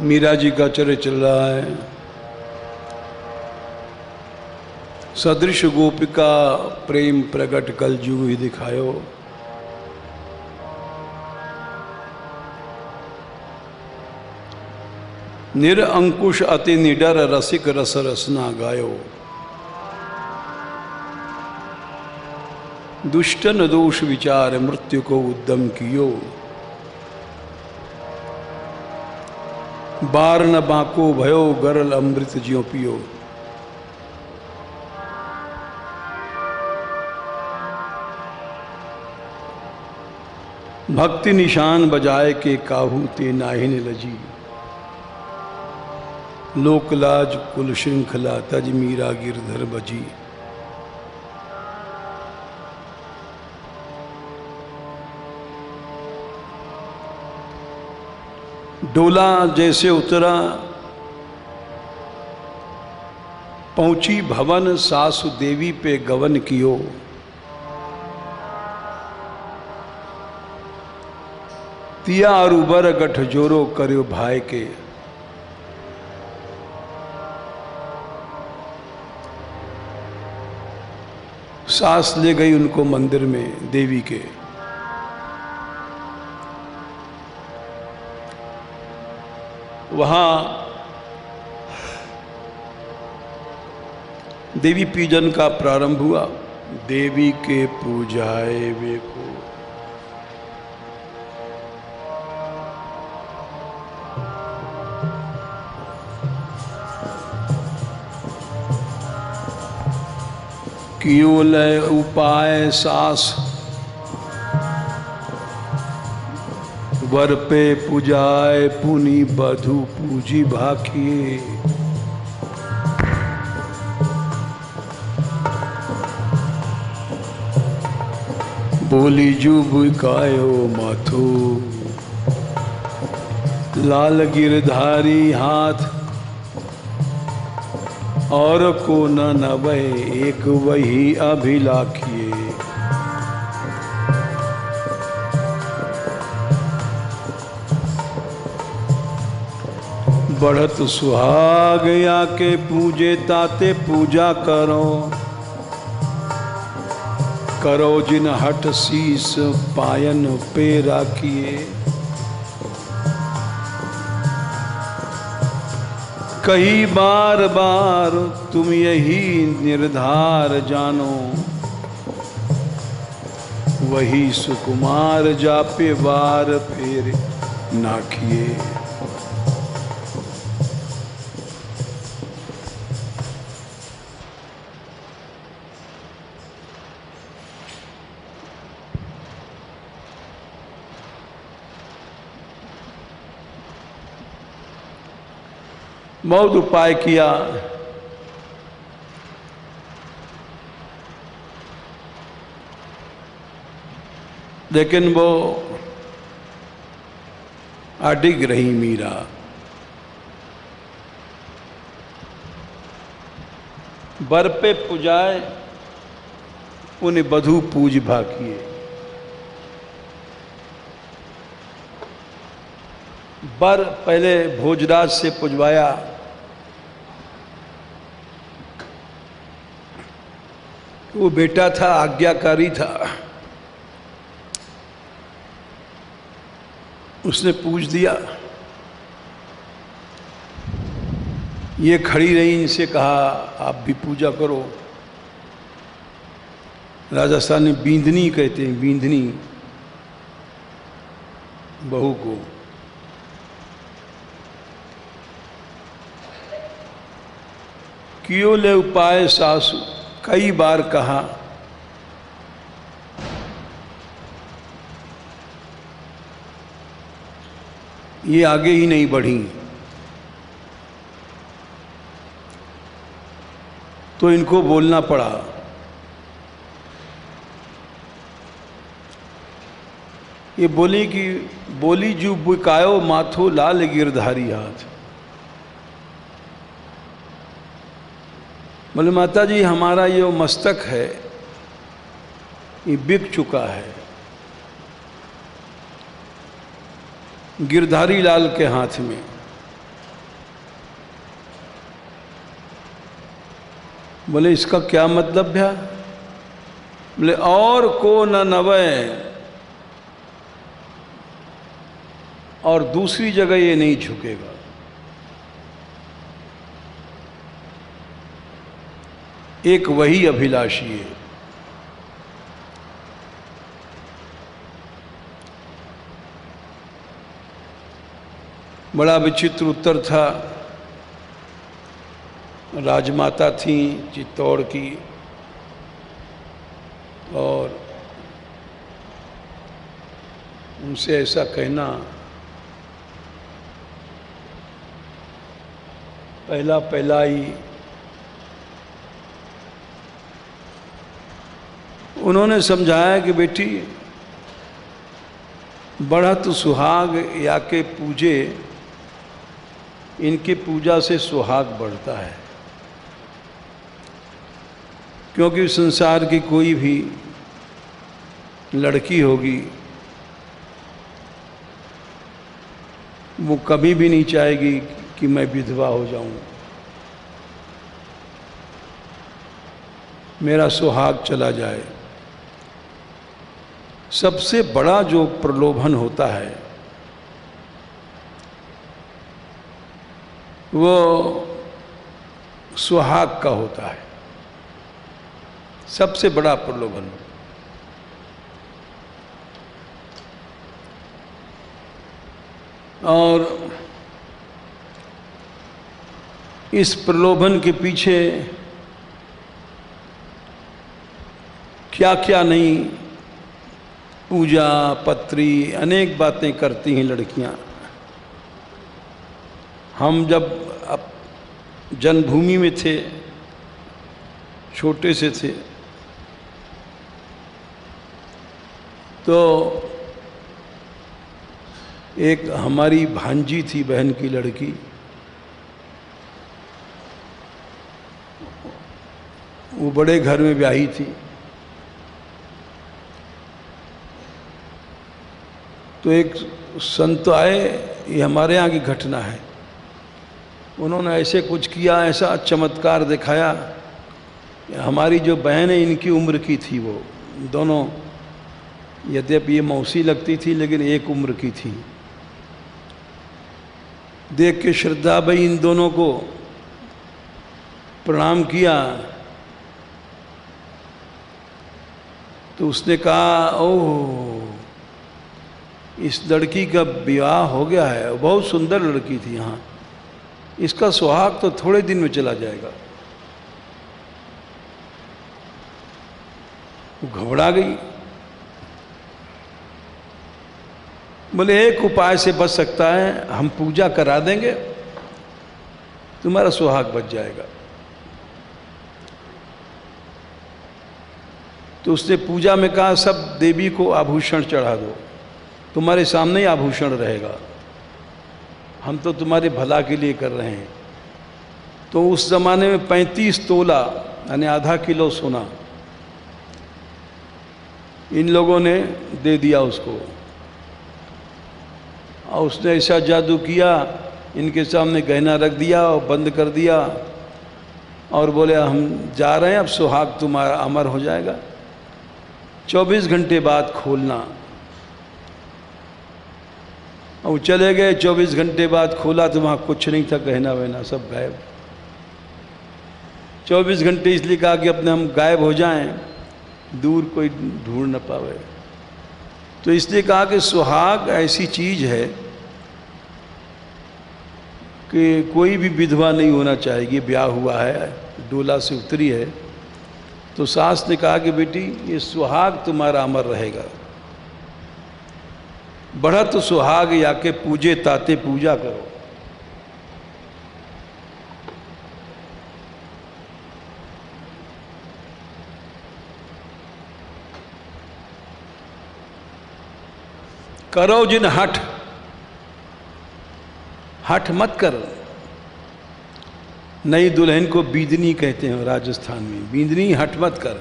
मीरा जी का चरित्र चल रहा है। सदृश गोपिका प्रेम प्रगट कल जुग ही दिखायो। निरअंकुश अति निडर रसिक रस रसना गायो। दुष्टन दोष विचार मृत्यु को उद्यम कियो। बार न बाको भयो गरल अमृत ज्यो पियो। भक्ति निशान बजाए के काहू ते नाहिन लजी। लोकलाज कुल श्रृंखला तज मीरा गिरधर बजी। डोला जैसे उतरा पहुंची भवन सासु देवी पे गवन कियो। तिया और उबर गठ जोरो करो भाई के। सास ले गई उनको मंदिर में देवी के। वहां देवी पूजन का प्रारंभ हुआ। देवी के पूजाए वे को कियो लय उपाय सास वर पे पूजाए पुनि बधु पूजी भाखिए। बोली जुब कायो माथो लाल गिरधारी हाथ। और को न नवे एक वही अभिलाखिए। बढ़त सुहाग आके पूजे ताते पूजा करो। करो जिन हट शीस पायन पे राखिए। कई बार बार तुम यही निर्धार जानो। वही सुकुमार जापे बार फेर नाखिए। बहुत उपाय किया, लेकिन वो अडिग रही मीरा। बर पे पुजाए उन्हें बधू पूज भाकिए। बर पहले भोजराज से पुजवाया। वो बेटा था, आज्ञाकारी था, उसने पूज दिया। ये खड़ी रही, इनसे कहा आप भी पूजा करो। राजस्थान में बींधनी कहते हैं, बींधनी बहू को। कियो ले उपाय सासु, कई बार कहा। ये आगे ही नहीं बढ़ी, तो इनको बोलना पड़ा। ये बोली कि बोली जू बुकायो माथो लाल गिरधारी हाथ। बोले माता जी हमारा ये मस्तक है ये बिक चुका है, गिरधारी लाल के हाथ में। बोले इसका क्या मतलब है? बोले और को न नवै, और दूसरी जगह ये नहीं झुकेगा। एक वही अभिलाषी है। बड़ा विचित्र उत्तर था। राजमाता थी चित्तौड़ की, और उनसे ऐसा कहना पहला पहला ही। उन्होंने समझाया कि बेटी, बढ़त सुहाग या के पूजे, इनके पूजा से सुहाग बढ़ता है। क्योंकि संसार की कोई भी लड़की होगी वो कभी भी नहीं चाहेगी कि मैं विधवा हो जाऊं, मेरा सुहाग चला जाए। सबसे बड़ा जो प्रलोभन होता है वो सुहाग का होता है, सबसे बड़ा प्रलोभन। और इस प्रलोभन के पीछे क्या क्या नहीं पूजा पत्री अनेक बातें करती हैं लड़कियां। हम जब अब जन्मभूमि में थे, छोटे से थे, तो एक हमारी भांजी थी, बहन की लड़की, वो बड़े घर में ब्याही थी। तो एक संत आए, ये हमारे यहाँ की घटना है, उन्होंने ऐसे कुछ किया, ऐसा चमत्कार दिखाया। हमारी जो बहन है इनकी उम्र की थी, वो दोनों, यद्यपि ये मौसी लगती थी लेकिन एक उम्र की थी। देख के श्रद्धा भाई इन दोनों को प्रणाम किया, तो उसने कहा, ओह इस लड़की का विवाह हो गया है, बहुत सुंदर लड़की थी, हाँ इसका सुहाग तो थोड़े दिन में चला जाएगा। वो घबरा गई। बोले एक उपाय से बच सकता है, हम पूजा करा देंगे, तुम्हारा सुहाग बच जाएगा। तो उसने पूजा में कहा, सब देवी को आभूषण चढ़ा दो, तुम्हारे सामने ही आभूषण रहेगा, हम तो तुम्हारे भला के लिए कर रहे हैं। तो उस जमाने में 35 तोला यानी आधा किलो सोना इन लोगों ने दे दिया उसको, और उसने ऐसा जादू किया, इनके सामने गहना रख दिया और बंद कर दिया, और बोले हम जा रहे हैं, अब सुहाग तुम्हारा अमर हो जाएगा, 24 घंटे बाद खोलना। और वो चले गए। 24 घंटे बाद खोला तो वहाँ कुछ नहीं था, गहना वहना सब गायब। 24 घंटे इसलिए कहा कि अपने हम गायब हो जाएं, दूर कोई ढूंढ न पावे। तो इसलिए कहा कि सुहाग ऐसी चीज है कि कोई भी विधवा नहीं होना चाहिए। ब्याह हुआ है, डोला से उतरी है, तो सास ने कहा कि बेटी ये सुहाग तुम्हारा अमर रहेगा। बढ़त सुहाग या के पूजे ताते पूजा करो। करो जिन हठ, हठ मत कर। नई दुल्हन को बींदनी कहते हैं राजस्थान में, बींदनी हठ मत कर।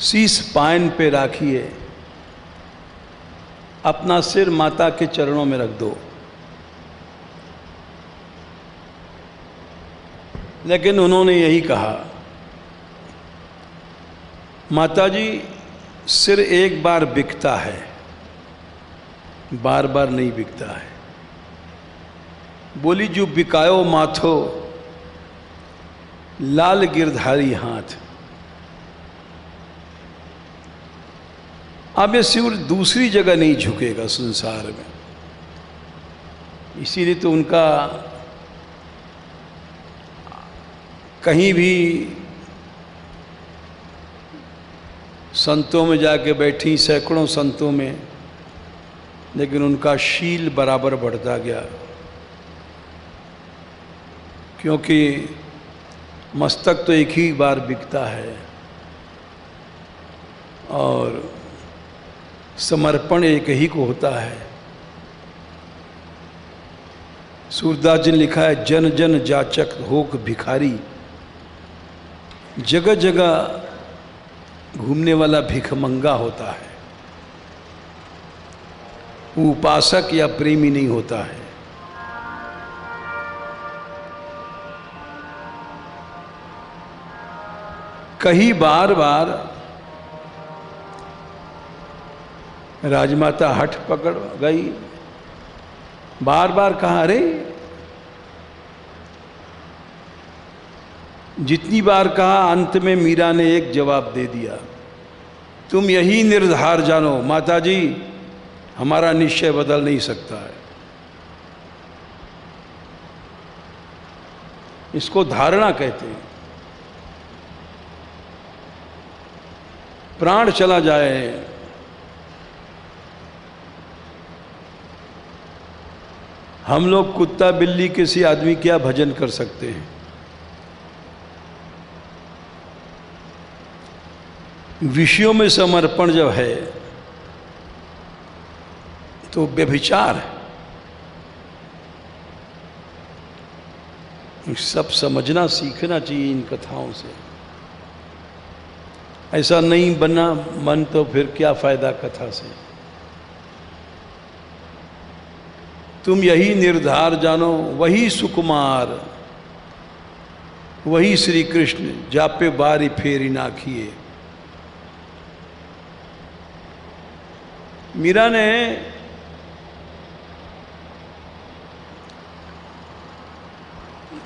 शीश पायन पे राखिए, अपना सिर माता के चरणों में रख दो। लेकिन उन्होंने यही कहा, माताजी सिर एक बार बिकता है, बार बार नहीं बिकता है। बोली जो बिकायो माथो लाल गिरधारी हाथ। अब ये सिर दूसरी जगह नहीं झुकेगा संसार में, इसीलिए तो उनका कहीं भी संतों में जाके बैठी, सैकड़ों संतों में, लेकिन उनका शील बराबर बढ़ता गया, क्योंकि मस्तक तो एक ही बार बिकता है और समर्पण एक ही को होता है। सूरदास जी ने लिखा है, जन जन जाचक होक भिखारी, जगह जगह घूमने वाला भिखमंगा होता है, वो उपासक या प्रेमी नहीं होता है। कई बार बार राजमाता हठ पकड़ गई, बार बार कहा, अरे जितनी बार कहा, अंत में मीरा ने एक जवाब दे दिया, तुम यही निर्धार जानो, माताजी हमारा निश्चय बदल नहीं सकता है। इसको धारणा कहते हैं। प्राण चला जाए, हम लोग कुत्ता बिल्ली किसी आदमी क्या भजन कर सकते हैं? विषयों में समर्पण जब है तो व्यभिचार है। सब समझना सीखना चाहिए इन कथाओं से। ऐसा नहीं बना मन तो फिर क्या फायदा कथा से। तुम यही निर्धार जानो, वही सुकुमार, वही श्री कृष्ण, जापे बारी फेरी नाखिए। मीरा ने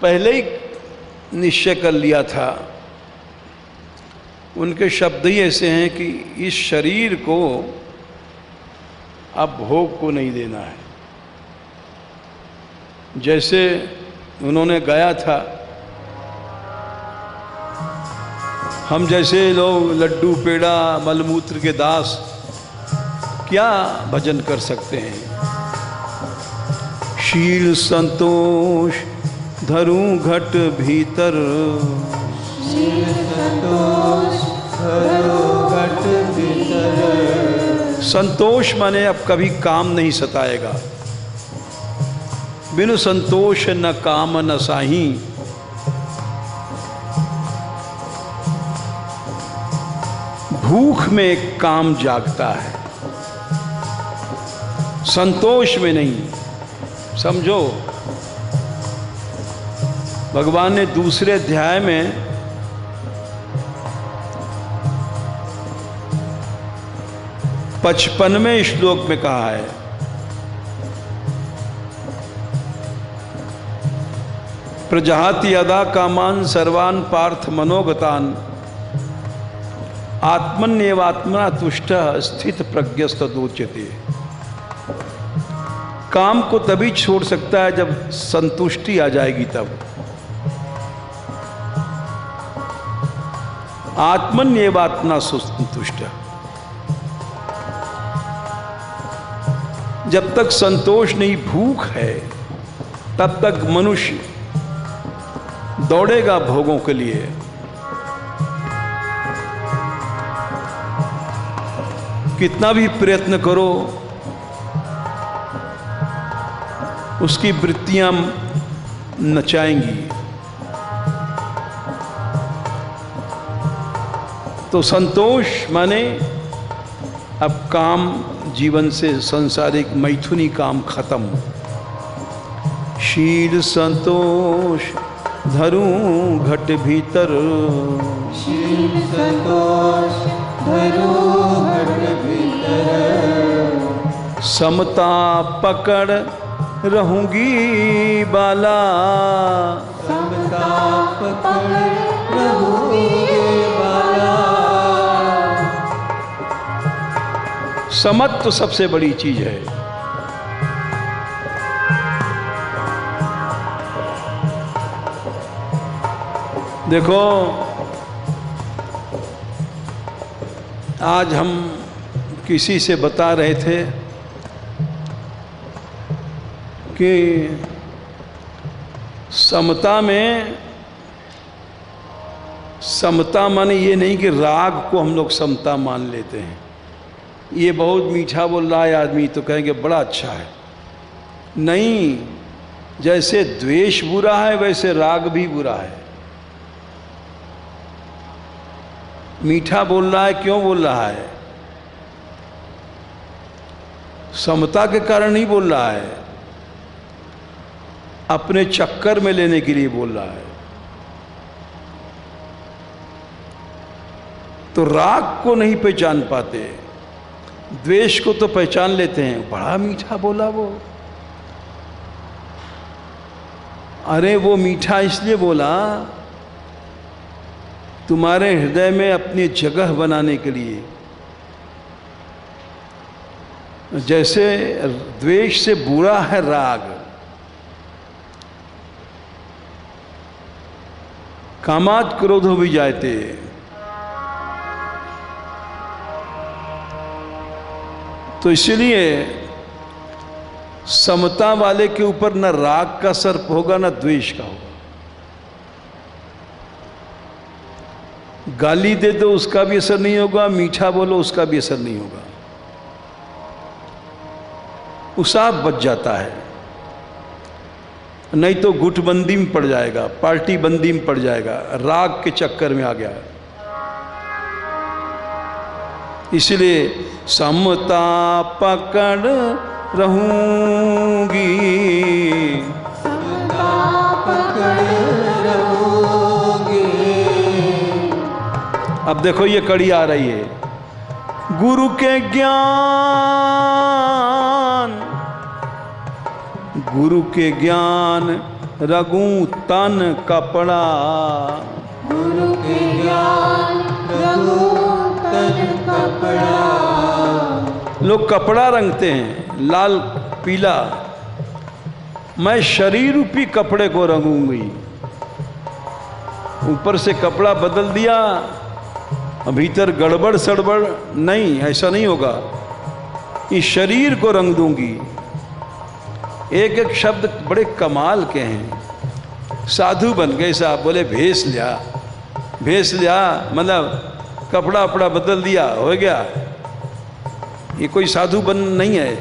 पहले ही निश्चय कर लिया था। उनके शब्द ही ऐसे हैं कि इस शरीर को अब भोग को नहीं देना है। जैसे उन्होंने गाया था, हम जैसे लोग लड्डू पेड़ा मलमूत्र के दास क्या भजन कर सकते हैं। शील संतोष धरूं घट भीतर, शील संतोष धरूं घट भीतर। संतोष माने अब कभी काम नहीं सताएगा। बिनु संतोष न काम न साही। भूख में काम जागता है, संतोष में नहीं। समझो, भगवान ने दूसरे अध्याय में पचपनवें श्लोक में कहा है, प्रजहाति यदा कामान सर्वान पार्थ मनोगतान, आत्मन्येवात्मना तुष्टः स्थित प्रज्ञस्तदोच्यते। काम को तभी छोड़ सकता है जब संतुष्टि आ जाएगी तब। आत्मन्येवात्मना संतुष्ट। जब तक संतोष नहीं, भूख है, तब तक मनुष्य दौड़ेगा भोगों के लिए। कितना भी प्रयत्न करो, उसकी वृत्तियां नचाएंगी। तो संतोष माने अब काम जीवन से, सांसारिक मैथुनी काम खत्म। शील संतोष धरूं घट भीतर, शील संतोष धरूं घट भीतर, समता पकड़ रहूंगी बाला, समता पकड़ रहूंगी बाला। समत तो सबसे बड़ी चीज है। देखो आज हम किसी से बता रहे थे कि समता में, समता माने ये नहीं कि राग को हम लोग समता मान लेते हैं। ये बहुत मीठा बोल रहा है आदमी तो कहेंगे बड़ा अच्छा है। नहीं, जैसे द्वेष बुरा है वैसे राग भी बुरा है। मीठा बोल रहा है, क्यों बोल रहा है? समता के कारण नहीं बोल रहा है, अपने चक्कर में लेने के लिए बोल रहा है। तो राग को नहीं पहचान पाते, द्वेष को तो पहचान लेते हैं। बड़ा मीठा बोला वो। अरे वो मीठा इसलिए बोला तुम्हारे हृदय में अपनी जगह बनाने के लिए। जैसे द्वेष से बुरा है राग, कामात् क्रोधो भी जायते। तो इसलिए समता वाले के ऊपर न राग का असर होगा न द्वेष का होगा। गाली दे दो उसका भी असर नहीं होगा, मीठा बोलो उसका भी असर नहीं होगा। उसाब बच जाता है, नहीं तो गुटबंदी में पड़ जाएगा, पार्टी बंदी में पड़ जाएगा, राग के चक्कर में आ गया। इसलिए समता पकड़ रहूंगी, समता पकड़ रहूंगी। अब देखो ये कड़ी आ रही है। गुरु के ज्ञान, गुरु के ज्ञान रघु तन कपड़ा, गुरु के ज्ञान रघु तन कपड़ा। लोग कपड़ा रंगते हैं लाल पीला, मैं शरीर रूपी कपड़े को रंगूंगी। ऊपर से कपड़ा बदल दिया, भीतर गड़बड़ सड़बड़ नहीं, ऐसा नहीं होगा। इस शरीर को रंग दूंगी। एक एक शब्द बड़े कमाल के हैं। साधु बन गए साहब, बोले भेस लिया, भेस लिया मतलब कपड़ा अपड़ा बदल दिया, हो गया। ये कोई साधु बन नहीं है।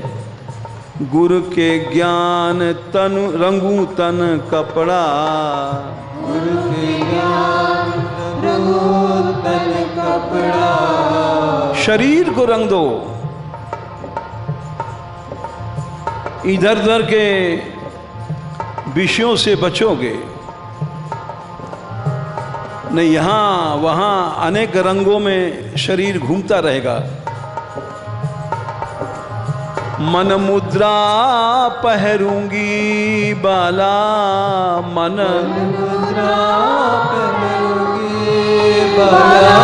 गुरु के ज्ञान तन रंगू तन कपड़ा, गुरु के ज्ञान रंगू तन कपड़ा। शरीर को रंग दो, इधर उधर के विषयों से बचोगे नहीं। यहाँ वहाँ अनेक रंगों में शरीर घूमता रहेगा। मन मुद्रा पहरूंगी बाला, मन मुद्रा पहरूंगी बाला।